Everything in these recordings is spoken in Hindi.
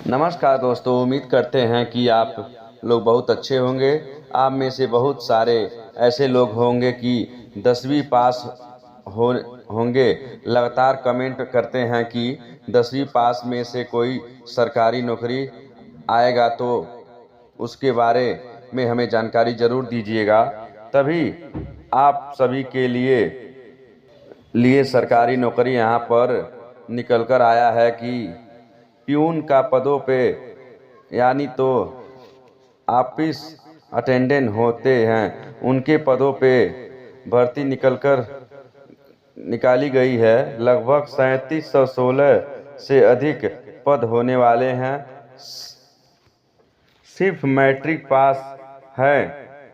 नमस्कार दोस्तों, उम्मीद करते हैं कि आप लोग बहुत अच्छे होंगे। आप में से बहुत सारे ऐसे लोग होंगे कि 10वीं पास हो होंगे। लगातार कमेंट करते हैं कि 10वीं पास में से कोई सरकारी नौकरी आएगा तो उसके बारे में हमें जानकारी ज़रूर दीजिएगा। तभी आप सभी के लिए सरकारी नौकरी यहाँ पर निकल कर आया है कि प्यून का पदों पे यानी तो ऑफिस अटेंडेंट होते हैं, उनके पदों पे भर्ती निकाली गई है। लगभग 3716 से अधिक पद होने वाले हैं। सिर्फ मैट्रिक पास है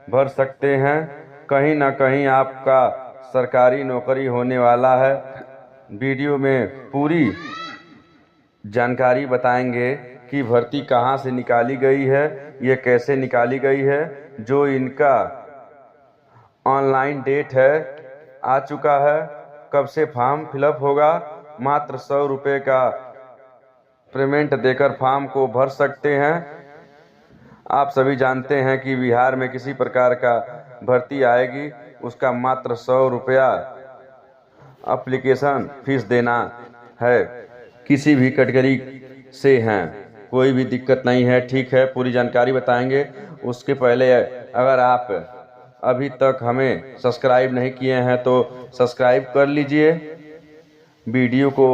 भर सकते हैं। कहीं ना कहीं आपका सरकारी नौकरी होने वाला है। वीडियो में पूरी जानकारी बताएंगे कि भर्ती कहाँ से निकाली गई है, ये कैसे निकाली गई है। जो इनका ऑनलाइन डेट है आ चुका है। कब से फॉर्म फिलअप होगा, मात्र 100 रुपये का पेमेंट देकर फॉर्म को भर सकते हैं। आप सभी जानते हैं कि बिहार में किसी प्रकार का भर्ती आएगी, उसका मात्र 100 रुपया एप्लीकेशन फीस देना है। किसी भी कैटेगरी से हैं, कोई भी दिक्कत नहीं है। ठीक है, पूरी जानकारी बताएंगे। उसके पहले अगर आप अभी तक हमें सब्सक्राइब नहीं किए हैं तो सब्सक्राइब कर लीजिए, वीडियो को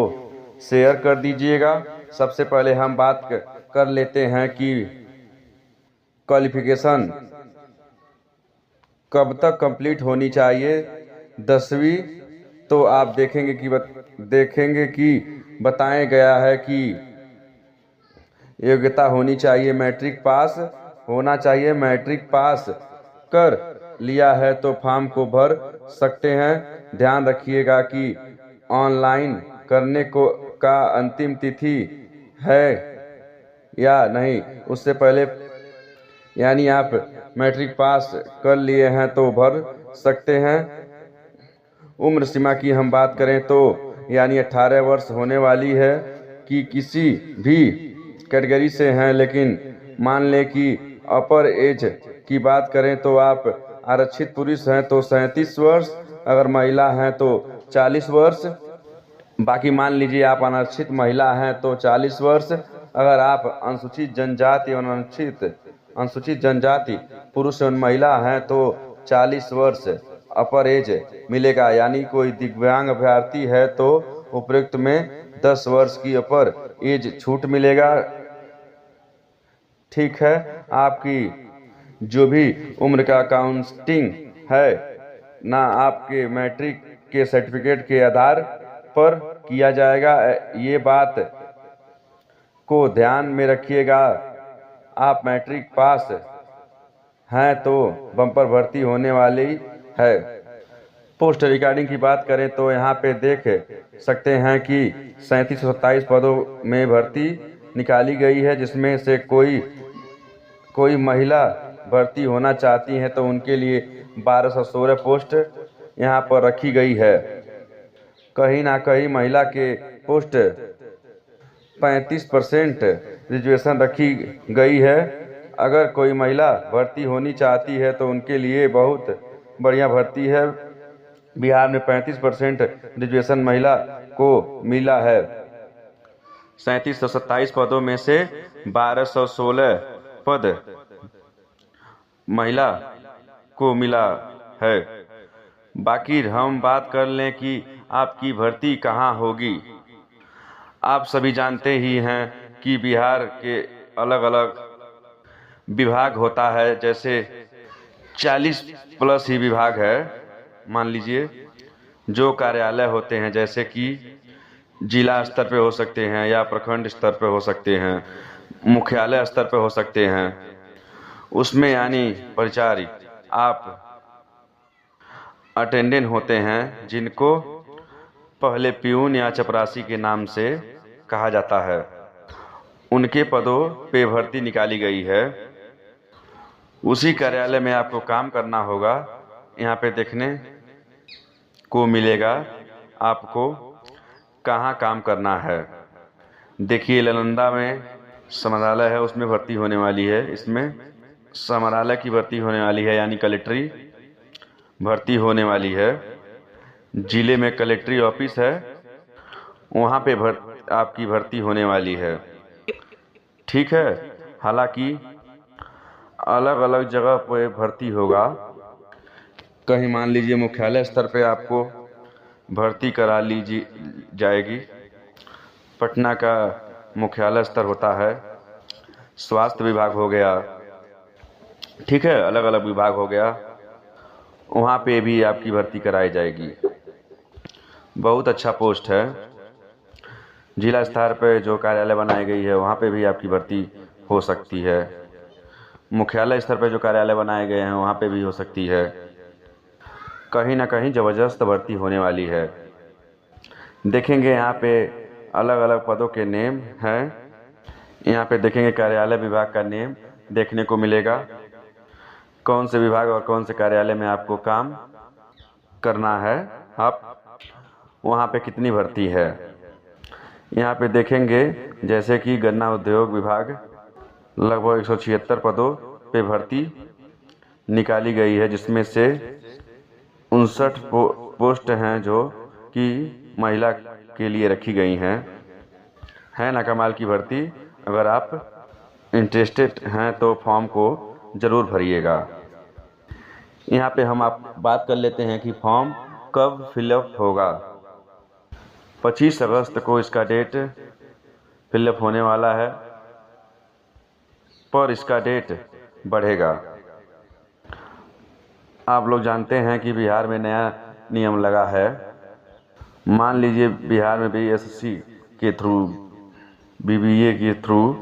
शेयर कर दीजिएगा। सबसे पहले हम बात कर लेते हैं कि क्वालिफिकेशन कब तक कंप्लीट होनी चाहिए। 10वीं तो आप देखेंगे कि बताया गया है कि योग्यता होनी चाहिए, मैट्रिक पास होना चाहिए। मैट्रिक पास कर लिया है तो फॉर्म को भर सकते हैं। ध्यान रखिएगा कि ऑनलाइन करने का अंतिम तिथि है या नहीं, उससे पहले यानी आप मैट्रिक पास कर लिए हैं तो भर सकते हैं। उम्र सीमा की हम बात करें तो यानी 18 वर्ष होने वाली है कि किसी भी कैटेगरी से हैं। लेकिन मान लें कि अपर एज की बात करें तो आप आरक्षित पुरुष हैं तो 37 वर्ष, अगर महिला हैं तो 40 वर्ष। बाकी मान लीजिए आप अनारक्षित महिला हैं तो 40 वर्ष। अगर आप अनुसूचित जनजाति एवं अनुसूचित जनजाति पुरुष एवं महिला हैं तो 40 वर्ष अपर एज मिलेगा। यानी कोई दिव्यांग अभ्यर्थी है तो उपयुक्त में 10 वर्ष की अपर एज छूट मिलेगा। ठीक है, आपकी जो भी उम्र का काउंटिंग है ना आपके मैट्रिक के सर्टिफिकेट के आधार पर किया जाएगा। ये बात को ध्यान में रखिएगा। आप मैट्रिक पास हैं तो बम्पर भर्ती होने वाली है। पोस्ट रिकॉर्डिंग की बात करें तो यहाँ पे देख सकते हैं कि 3727 पदों में भर्ती निकाली गई है, जिसमें से कोई महिला भर्ती होना चाहती हैं तो उनके लिए 1216 पोस्ट यहाँ पर रखी गई है। कहीं ना कहीं महिला के पोस्ट 35% रिजर्वेशन रखी गई है। अगर कोई महिला भर्ती होनी चाहती है तो उनके लिए बहुत बढ़िया भर्ती है। बिहार में 35% रिजर्वेशन महिला को मिला है। 3727 पदों में से 1216 पद महिला को मिला है। बाकी हम बात कर लें कि आपकी भर्ती कहाँ होगी। आप सभी जानते ही हैं कि बिहार के अलग अलग विभाग होता है, जैसे 40 प्लस ही विभाग है। मान लीजिए जो कार्यालय होते हैं, जैसे कि जिला स्तर पे हो सकते हैं या प्रखंड स्तर पे हो सकते हैं, मुख्यालय स्तर पे हो सकते हैं। उसमें यानी परिचारी आप अटेंडेंट होते हैं, जिनको पहले प्यून या चपरासी के नाम से कहा जाता है। उनके पदों पे भर्ती निकाली गई है। उसी कार्यालय में आपको काम करना होगा। यहाँ पे देखने को मिलेगा आपको कहाँ काम करना है। देखिए, नालंदा में समराला है उसमें भर्ती होने वाली है। इसमें समराला की भर्ती होने वाली है, यानी कलेक्ट्री भर्ती होने वाली है। जिले में कलेक्ट्री ऑफिस है, वहाँ पे आपकी भर्ती होने वाली है। ठीक है। हालांकि अलग अलग जगह पे भर्ती होगा। कहीं मान लीजिए मुख्यालय स्तर पे आपको भर्ती करा लीजिए जाएगी। पटना का मुख्यालय स्तर होता है, स्वास्थ्य विभाग हो गया, ठीक है, अलग अलग विभाग हो गया, वहाँ पे भी आपकी भर्ती कराई जाएगी। बहुत अच्छा पोस्ट है। जिला स्तर पे जो कार्यालय बनाई गई है वहाँ पे भी आपकी भर्ती हो सकती है। मुख्यालय स्तर पे जो कार्यालय बनाए गए हैं वहाँ पे भी हो सकती है। कहीं ना कहीं ज़बरदस्त भर्ती होने वाली है। देखेंगे यहाँ पे अलग अलग पदों के नेम हैं। यहाँ पे देखेंगे कार्यालय विभाग का नेम देखने को मिलेगा। कौन से विभाग और कौन से कार्यालय में आपको काम करना है, आप वहाँ पे कितनी भर्ती है। यहाँ पे देखेंगे जैसे कि गन्ना उद्योग विभाग लगभग 176 पदों पे भर्ती निकाली गई है, जिसमें से 59 पोस्ट हैं जो कि महिला के लिए रखी गई हैं। है ना कमाल की भर्ती। अगर आप इंटरेस्टेड हैं तो फॉर्म को ज़रूर भरिएगा। यहाँ पे हम आप बात कर लेते हैं कि फॉर्म कब फिलअप होगा। 25 अगस्त को इसका डेट फिलअप होने वाला है, पर इसका डेट बढ़ेगा। आप लोग जानते हैं कि बिहार में नया नियम लगा है। मान लीजिए बिहार में बीएससी के थ्रू, बीबीए के थ्रू,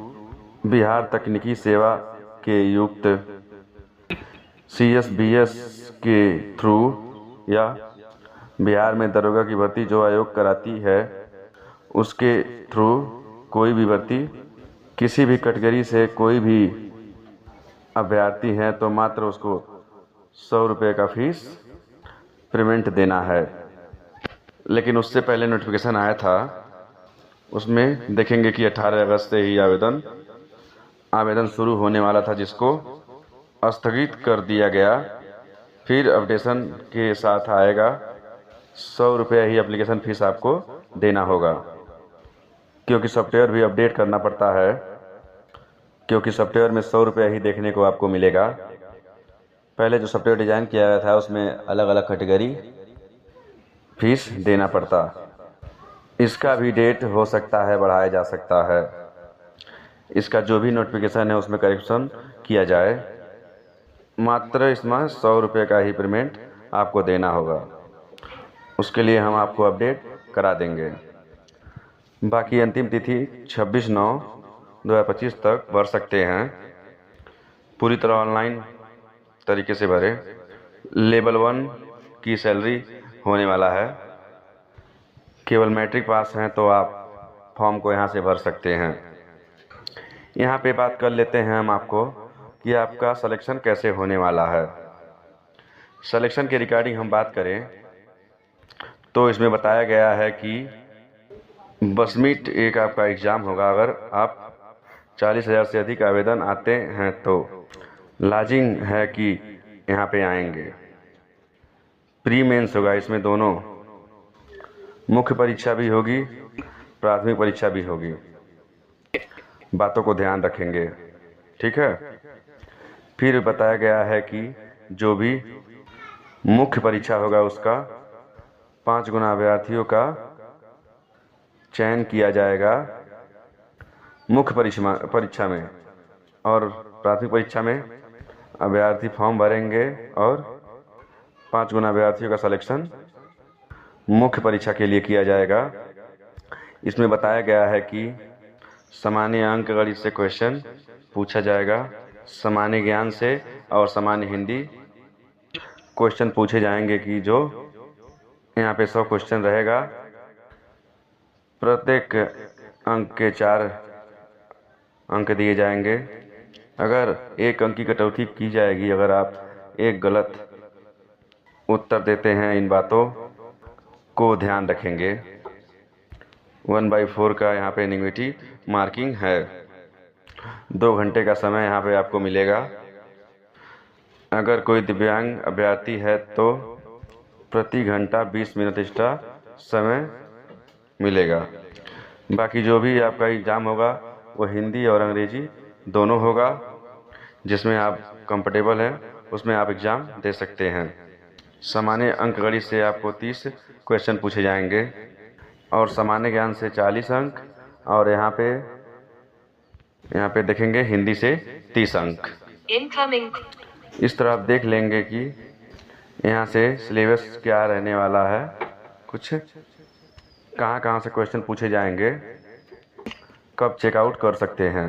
बिहार तकनीकी सेवा के युक्त सीएसबीएस के थ्रू, या बिहार में दरोगा की भर्ती जो आयोग कराती है उसके थ्रू कोई भी भर्ती, किसी भी कैटेगरी से कोई भी अभ्यर्थी है तो मात्र उसको 100 रुपये का फीस पेमेंट देना है। लेकिन उससे पहले नोटिफिकेशन आया था, उसमें देखेंगे कि 18 अगस्त से ही आवेदन शुरू होने वाला था, जिसको स्थगित कर दिया गया। फिर अपडेशन के साथ आएगा। 100 रुपये ही एप्लीकेशन फ़ीस आपको देना होगा, क्योंकि सॉफ्टवेयर भी अपडेट करना पड़ता है, क्योंकि सॉफ्टवेयर में 100 रुपये ही देखने को आपको मिलेगा। पहले जो सॉफ्टवेयर डिज़ाइन किया गया था उसमें अलग अलग कैटेगरी फीस देना पड़ता। इसका भी डेट हो सकता है बढ़ाया जा सकता है। इसका जो भी नोटिफिकेशन है उसमें करेक्शन किया जाए। मात्र इसमें 100 रुपये का ही पेमेंट आपको देना होगा। उसके लिए हम आपको अपडेट करा देंगे। बाकी अंतिम तिथि 26/9/2025 तक भर सकते हैं। पूरी तरह ऑनलाइन तरीके से भरें। लेवल 1 की सैलरी होने वाला है। केवल मैट्रिक पास हैं तो आप फॉर्म को यहाँ से भर सकते हैं। यहाँ पे बात कर लेते हैं हम आपको कि आपका सिलेक्शन कैसे होने वाला है। सिलेक्शन के रिगार्डिंग हम बात करें तो इसमें बताया गया है कि बसमीट एक आपका एग्ज़ाम होगा। अगर आप 40,000 से अधिक आवेदन आते हैं तो लाजिम है कि यहाँ पे आएंगे। प्री मेंस होगा, इसमें दोनों मुख्य परीक्षा भी होगी, प्राथमिक परीक्षा भी होगी। बातों को ध्यान रखेंगे, ठीक है। फिर बताया गया है कि जो भी मुख्य परीक्षा होगा उसका 5 गुना अभ्यर्थियों का चयन किया जाएगा मुख्य परीक्षा में, और प्राथमिक परीक्षा में अभ्यर्थी फॉर्म भरेंगे और 5 गुना अभ्यर्थियों का सिलेक्शन मुख्य परीक्षा के लिए किया जाएगा। इसमें बताया गया है कि सामान्य अंक गणित से क्वेश्चन पूछा जाएगा, सामान्य ज्ञान से और सामान्य हिंदी क्वेश्चन पूछे जाएंगे, कि जो यहाँ पे 100 क्वेश्चन रहेगा। प्रत्येक अंक के 4 अंक दिए जाएंगे। अगर 1 अंक की कटौती की जाएगी अगर आप एक गलत उत्तर देते हैं। इन बातों को ध्यान रखेंगे। 1/4 का यहाँ पे नेगेटिव मार्किंग है। 2 घंटे का समय यहाँ पे आपको मिलेगा। अगर कोई दिव्यांग अभ्यर्थी है तो प्रति घंटा 20 मिनट एक्स्ट्रा समय मिलेगा। बाकी जो भी आपका एग्ज़ाम होगा वो हिंदी और अंग्रेजी दोनों होगा। जिसमें आप कंफर्टेबल हैं उसमें आप एग्ज़ाम दे सकते हैं। सामान्य अंकगणित से आपको 30 क्वेश्चन पूछे जाएंगे और सामान्य ज्ञान से 40 अंक, और यहाँ पे देखेंगे हिंदी से 30 अंक। इनकमिंग। इस तरह आप देख लेंगे कि यहाँ से सिलेबस क्या रहने वाला है, कुछ कहाँ से क्वेश्चन पूछे जाएंगे, कब चेकआउट कर सकते हैं।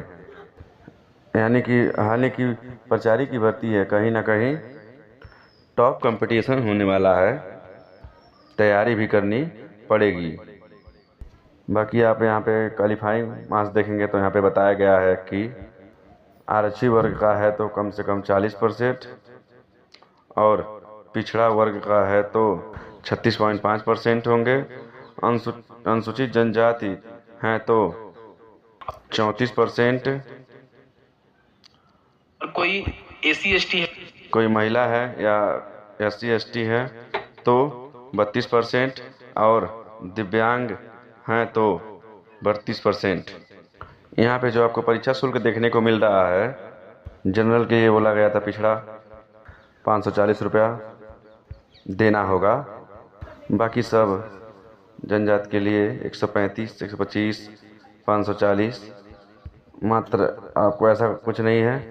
हालांकि प्राचार्य की भर्ती है, कहीं ना कहीं टॉप कंपटीशन होने वाला है, तैयारी भी करनी पड़ेगी। बाकी आप यहाँ पे क्वालिफाइंग मार्क्स देखेंगे तो यहाँ पे बताया गया है कि आरक्षी वर्ग का है तो कम से कम 40% और पिछड़ा वर्ग का है तो 36.5% होंगे। अनुसूचित जनजाति हैं तो 34%। और कोई SC/ST है, कोई महिला है या SC/ST है तो 32% और दिव्यांग हैं तो 32%। यहाँ पे जो आपको परीक्षा शुल्क देखने को मिल रहा है, जनरल के लिए बोला गया था पिछड़ा 540 रुपया देना होगा। बाकी सब जनजाति के लिए 135, 125, 540। मात्र आपको ऐसा कुछ नहीं है,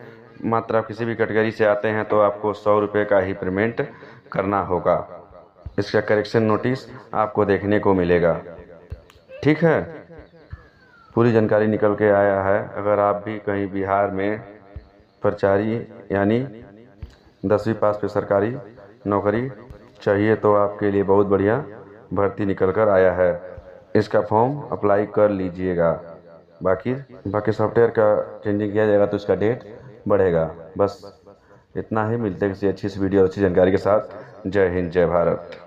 मात्र आप किसी भी कैटेगरी से आते हैं तो आपको 100 रुपये का ही पेमेंट करना होगा। इसका करेक्शन नोटिस आपको देखने को मिलेगा। ठीक है, पूरी जानकारी निकल के आया है। अगर आप भी कहीं बिहार में प्राचार्य यानी 10वीं पास पे सरकारी नौकरी चाहिए तो आपके लिए बहुत बढ़िया भर्ती निकल कर आया है। इसका फॉर्म अप्लाई कर लीजिएगा। बाकी सॉफ्टवेयर का चेंजिंग किया जाएगा तो इसका डेट बढ़ेगा। बस इतना ही, मिलते हैं किसी अच्छी सी वीडियो और अच्छी जानकारी के साथ। जय हिंद, जय भारत।